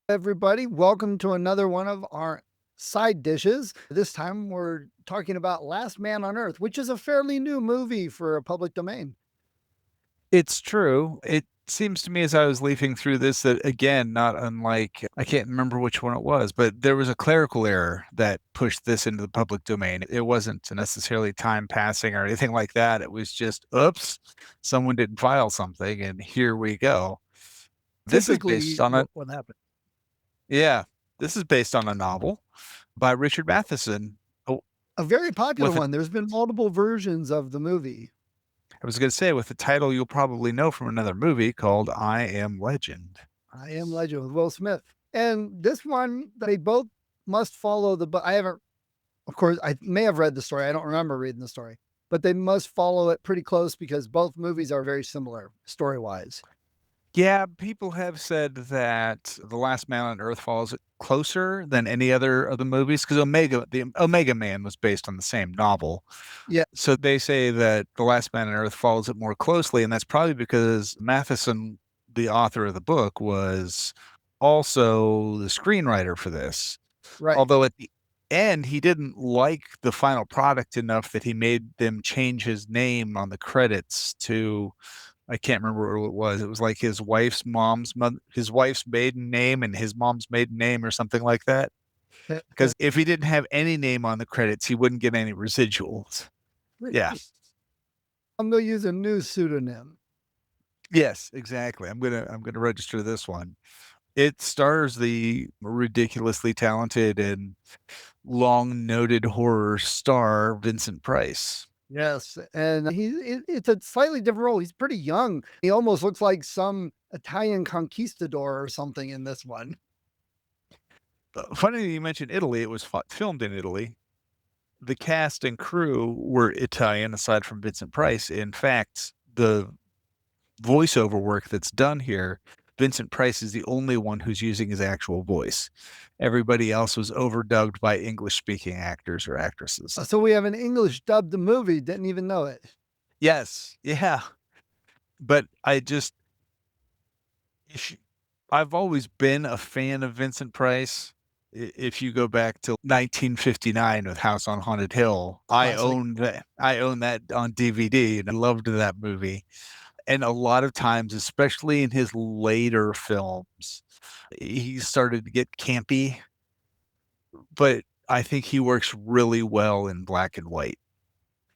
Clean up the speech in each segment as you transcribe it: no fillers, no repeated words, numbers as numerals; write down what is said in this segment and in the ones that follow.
Everybody, welcome to another one of our side dishes. This time we're talking about Last Man on Earth, which is a fairly new movie for a public domain. It's true. It seems to me as I was leafing through this that, again, not unlike, I can't remember which one it was, but there was a clerical error that pushed this into the public domain. It wasn't necessarily time passing or anything like that. It was just, oops, someone didn't file something, and here we go. This is based Typically, on a, what happened? yeah, this is based on a novel by Richard Matheson. Oh, A very popular with a, one. There's been multiple versions of the movie. I was going to say, with the title you'll probably know from another movie called I Am Legend. I Am Legend with Will Smith. And this one, they both must follow the book. I haven't, of course, I may have read the story. I don't remember reading the story, but they must follow it pretty close because both movies are very similar story wise. Yeah, people have said that The Last Man on Earth follows it closer than any other of the movies because the Omega Man was based on the same novel. Yeah, So they say that The Last Man on Earth follows it more closely, and that's probably because Matheson, the author of the book, was also the screenwriter for this. right. Although at the end, he didn't like the final product enough that he made them change his name on the credits to, I can't remember what it was. It was like his wife's maiden name and his mom's maiden name or something like that. Because if he didn't have any name on the credits, he wouldn't get any residuals. Yeah. I'm going to use a new pseudonym. Yes, exactly. I'm gonna register this one. It stars the ridiculously talented and long noted horror star Vincent Price. Yes, and it's a slightly different role. He's pretty young. He almost looks like some Italian conquistador or something in this one. Funny you mentioned Italy. It was filmed in Italy. The cast and crew were Italian, aside from Vincent Price. In fact, the voiceover work that's done here, Vincent Price is the only one who's using his actual voice. Everybody else was overdubbed by English speaking actors or actresses. So we have an English dubbed movie. Didn't even know it. Yes, yeah. But if you- I've always been a fan of Vincent Price. If you go back to 1959 with House on Haunted Hill, I Classic. owned that. I owned that on DVD, and I loved that movie. And a lot of times, especially in his later films, he started to get campy, but I think he works really well in black and white.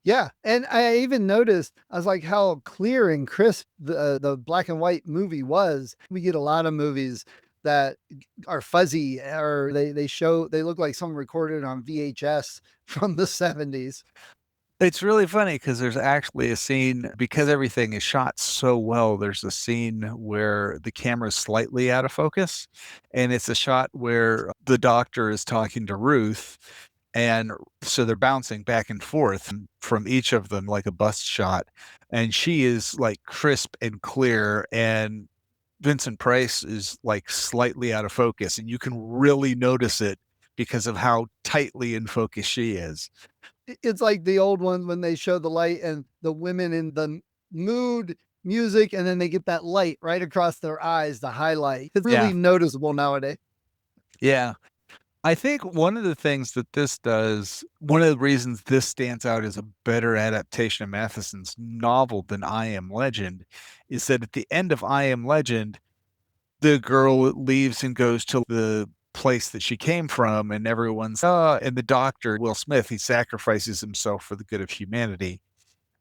Yeah, and I even noticed I was like how clear and crisp the black and white movie was. We get a lot of movies that are fuzzy or they look like someone recorded on VHS from the 70s. It's really funny because there's actually a scene, because everything is shot so well, there's a scene where the camera's slightly out of focus, and it's a shot where the doctor is talking to Ruth, and so they're bouncing back and forth from each of them like a bust shot, and she is, like, crisp and clear, and Vincent Price is, like, slightly out of focus, and you can really notice it because of how tightly in focus she is. It's like the old one when they show the light and the women in the mood music, and then they get that light right across their eyes, the highlight. It's Yeah. really noticeable nowadays. Yeah. I think one of the things that this does, one of the reasons this stands out as a better adaptation of Matheson's novel than I Am Legend is that at the end of I Am Legend, the girl leaves and goes to the place that she came from, and everyone's, and the doctor, Will Smith, he sacrifices himself for the good of humanity.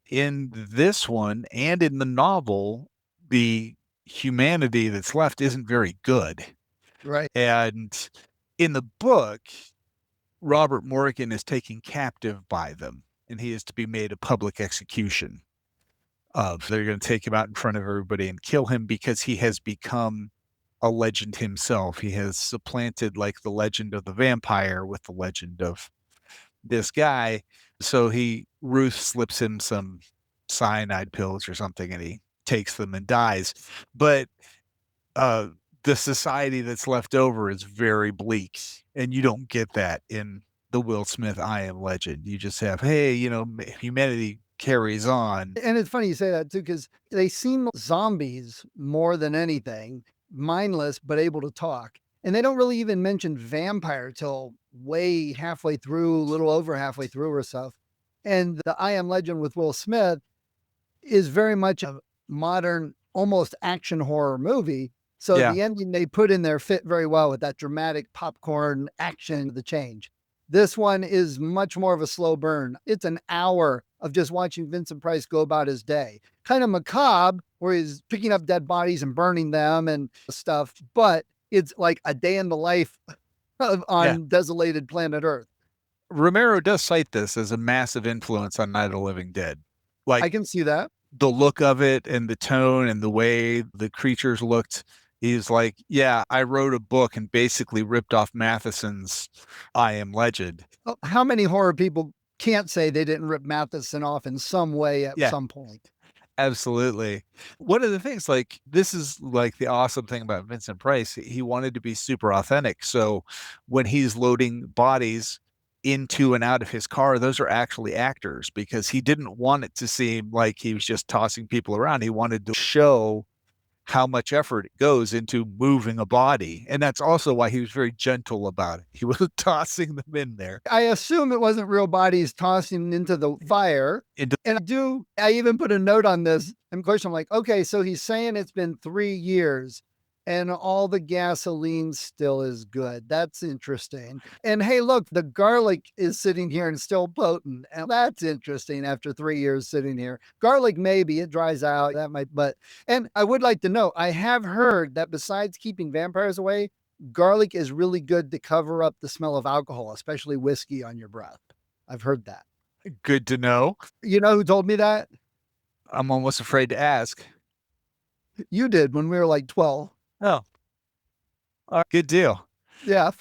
In this one and in the novel, the humanity that's left isn't very good. Right. And in the book, Robert Morgan is taken captive by them, and he is to be made a public execution of. They're going to take him out in front of everybody and kill him because he has become a legend himself. He has supplanted like the legend of the vampire with the legend of this guy. So Ruth slips him some cyanide pills or something, and he takes them and dies. But uh, the society that's left over is very bleak, and you don't get that in the Will Smith I Am Legend. You just have, hey, humanity carries on. And it's funny you say that too, because they seem zombies more than anything, mindless but able to talk. And they don't really even mention vampire till way halfway through, a little over halfway through or so. And the I Am Legend with Will Smith is very much a modern, almost action horror movie. So Yeah. the ending they put in there fit very well with that dramatic popcorn action, the change. This one is much more of a slow burn. It's an hour of just watching Vincent Price go about his day. Kind of macabre, where he's picking up dead bodies and burning them and stuff, but it's like a day in the life Yeah. on desolated planet Earth. Romero does cite this as a massive influence on Night of the Living Dead. I Like can see that. the look of it and the tone and the way the creatures looked. He's like, yeah, I wrote a book and basically ripped off Matheson's I Am Legend. How many horror people can't say they didn't rip Matheson off in some way at Yeah, some point? absolutely. One of the things, like, this is like the awesome thing about Vincent Price. He wanted to be super authentic. So when he's loading bodies into and out of his car, those are actually actors because he didn't want it to seem like he was just tossing people around. He wanted to show how much effort it goes into moving a body. And that's also why he was very gentle about it. He wasn't tossing them in there. I assume it wasn't real bodies tossing into the fire. Into, And I even put a note on this. And of course, I'm like, okay, so he's saying it's been 3 years and all the gasoline still is good. That's interesting. And hey, look, the garlic is sitting here and still potent. And that's interesting after 3 years sitting here. Garlic, maybe it dries out. That might, but, and I would like to know, I have heard that besides keeping vampires away, garlic is really good to cover up the smell of alcohol, especially whiskey on your breath. I've heard that. good to know. You know who told me that? I'm almost afraid to ask. You did when we were like 12. Oh, all right, good deal. Yeah.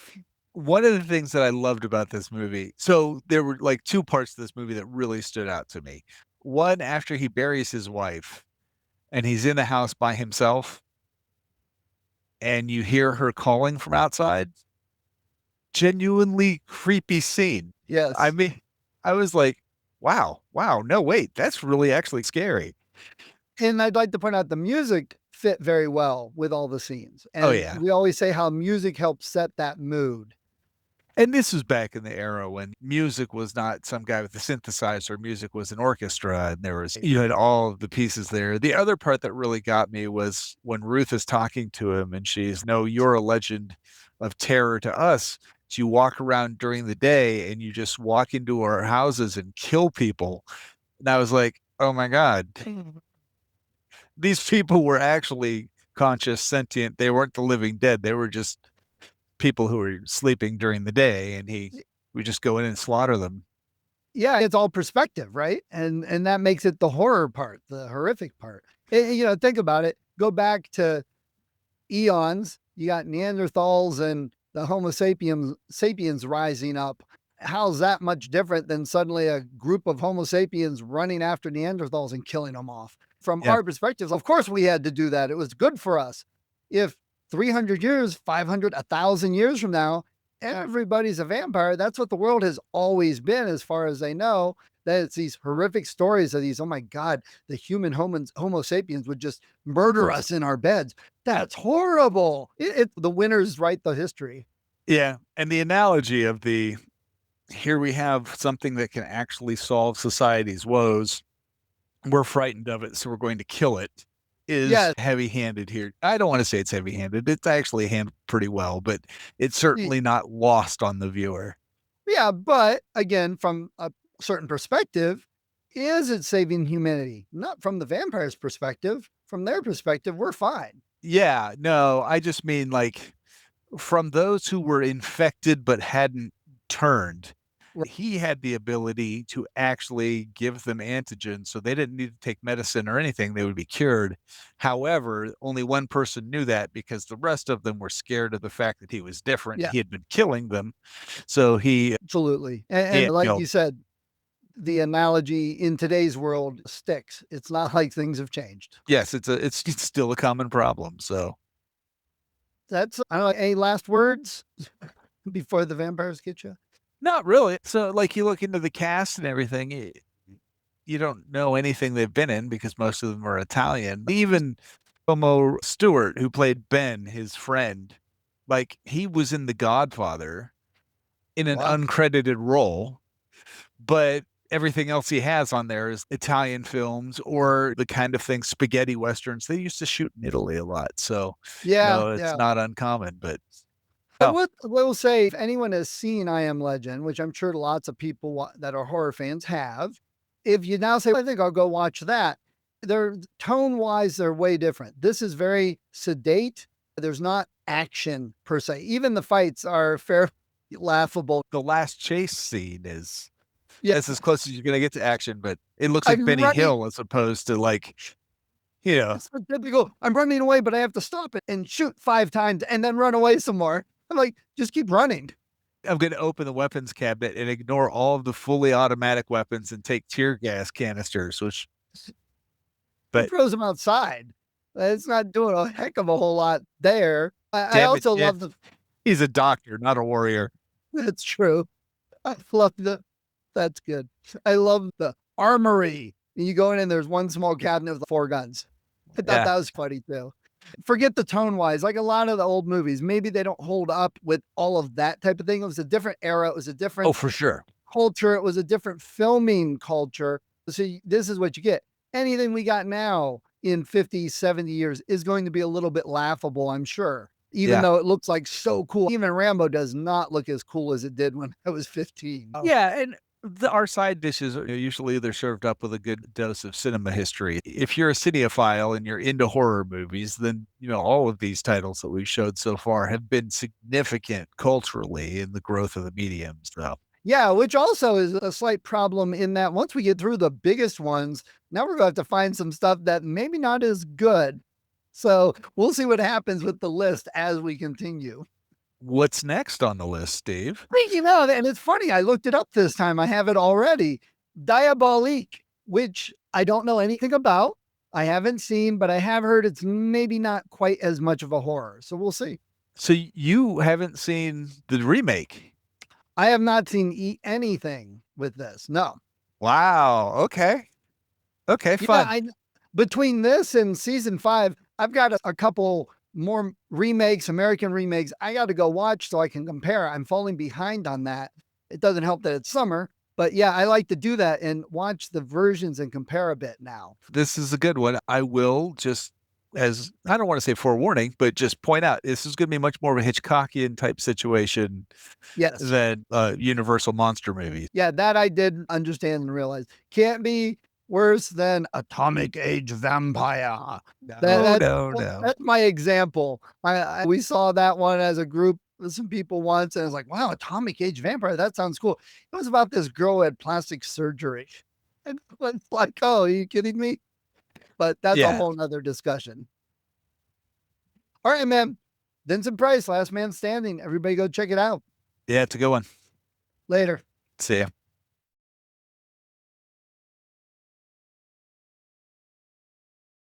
One of the things that I loved about this movie, so there were like two parts to this movie that really stood out to me. One, after he buries his wife and he's in the house by himself and you hear her calling from outside, genuinely creepy scene. I Yes. mean, I was like, wow, no, wait, that's really actually scary. And I'd like to point out the music fit very well with all the scenes. Oh, And yeah. we always say how music helps set that mood. And this was back in the era when music was not some guy with a synthesizer. Music was an orchestra, and you had all of the pieces there. The other part that really got me was when Ruth is talking to him and she's, no, you're a legend of terror to us. So you walk around during the day and you just walk into our houses and kill people. And I was like, oh my God, these people were actually conscious, sentient. They weren't the living dead. They were just people who were sleeping during the day, and he would just go in and slaughter them. Yeah, it's all perspective, right? And that makes it the horror part, the horrific part. You know, think about it. Go back to eons. You got Neanderthals and the Homo sapiens rising up. How's that much different than suddenly a group of Homo sapiens running after Neanderthals and killing them off? From Yeah. our perspectives, of course we had to do that. It was good for us. If 300 years, 500, 1,000 years from now, everybody's a vampire, that's what the world has always been, as far as they know. That it's these horrific stories of these, oh my God, the human Homo sapiens would just murder us in our beds. That's horrible. The winners write the history. Yeah. And the analogy of here we have something that can actually solve society's woes. We're frightened of it, so we're going to kill it is Yeah. heavy handed here. I don't want to say it's heavy handed. It's actually handled pretty well, but it's certainly not lost on the viewer. Yeah. But again, from a certain perspective, is it saving humanity? Not from the vampire's perspective. From their perspective, we're fine. Yeah. No, I just mean like from those who were infected but hadn't turned. He had the ability to actually give them antigen, so they didn't need to take medicine or anything. They would be cured. However, only one person knew that because the rest of them were scared of the fact that he was different. Yeah, He had been killing them. So absolutely. And like you said, the analogy in today's world sticks. It's not like things have changed. yes, it's still a common problem. So That's, I don't know, any last words before the vampires get you? not really. So like you look into the cast and everything, you don't know anything they've been in because most of them are Italian. Even Momo Stewart, who played Ben, his friend, Like, he was in The Godfather in an Wow. uncredited role, but everything else he has on there is Italian films or the kind of thing, spaghetti westerns. They used to shoot in Italy a lot. So, Yeah, it's yeah. not uncommon, but I oh, will say, if anyone has seen I Am Legend, which I'm sure lots of people that are horror fans have, if you now say, I think I'll go watch that, they're tone wise, they're way different. This is very sedate. There's not action per se. Even the fights are fairly laughable. the last chase scene is Yeah. that's as close as you're gonna get to action, but it looks like I'm Benny running. Hill as opposed to like, you know, It's so typical. I'm running away, but I have to stop it and shoot 5 times and then run away some more. I'm like, just keep running. I'm gonna open the weapons cabinet and ignore all of the fully automatic weapons and take tear gas canisters, which He but throws them outside. It's not doing a heck of a whole lot there. I damn it, also yeah, love the he's a doctor, not a warrior. that's true. I love that's good. I love the armory. You go in and there's one small cabinet with 4 guns. I thought Yeah. that was funny too. Forget the tone wise, like a lot of the old movies, maybe they don't hold up with all of that type of thing. It was a different era. It was a Oh, different for sure. culture. It was a different filming culture. So this is what you get. Anything we got now in 50, 70 years is going to be a little bit laughable, I'm sure. Even Yeah. though it looks like so cool. Even Rambo does not look as cool as it did when I was 15. Oh. Yeah, and our side dishes are usually they're served up with a good dose of cinema history. If you're a cinephile and you're into horror movies, then all of these titles that we've showed so far have been significant culturally in the growth of the medium. So Yeah, which also is a slight problem in that once we get through the biggest ones, now we're going to have to find some stuff that maybe not as good. So we'll see what happens with the list as we continue. what's next on the list, Steve? Speaking of, and it's funny, I looked it up this time. I have it already. Diabolique, which I don't know anything about. I haven't seen, but I have heard it's maybe not quite as much of a horror. So we'll see. So you haven't seen the remake? I have not seen anything with this. No. Wow. Okay. Okay. Yeah, Fun. between this and season 5, I've got a couple more remakes, American remakes. I got to go watch so I can compare. I'm falling behind on that. It doesn't help that it's summer, but yeah, I like to do that and watch the versions and compare a bit now. This is a good one. I will just, as I don't want to say forewarning, but just point out this is going to be much more of a Hitchcockian type situation Yes. than Universal monster movies. Yeah, that I did understand and realize. Can't be worse than Atomic Age Vampire. No. That's my example. We saw that one as a group with some people once, and I was like, wow, Atomic Age Vampire, that sounds cool. It was about this girl who had plastic surgery. And it's like, oh, are you kidding me? But that's a Yeah. whole nother discussion. All right, man. Vincent Price, Last Man Standing. Everybody go check it out. Yeah, it's a good one. Later. See ya.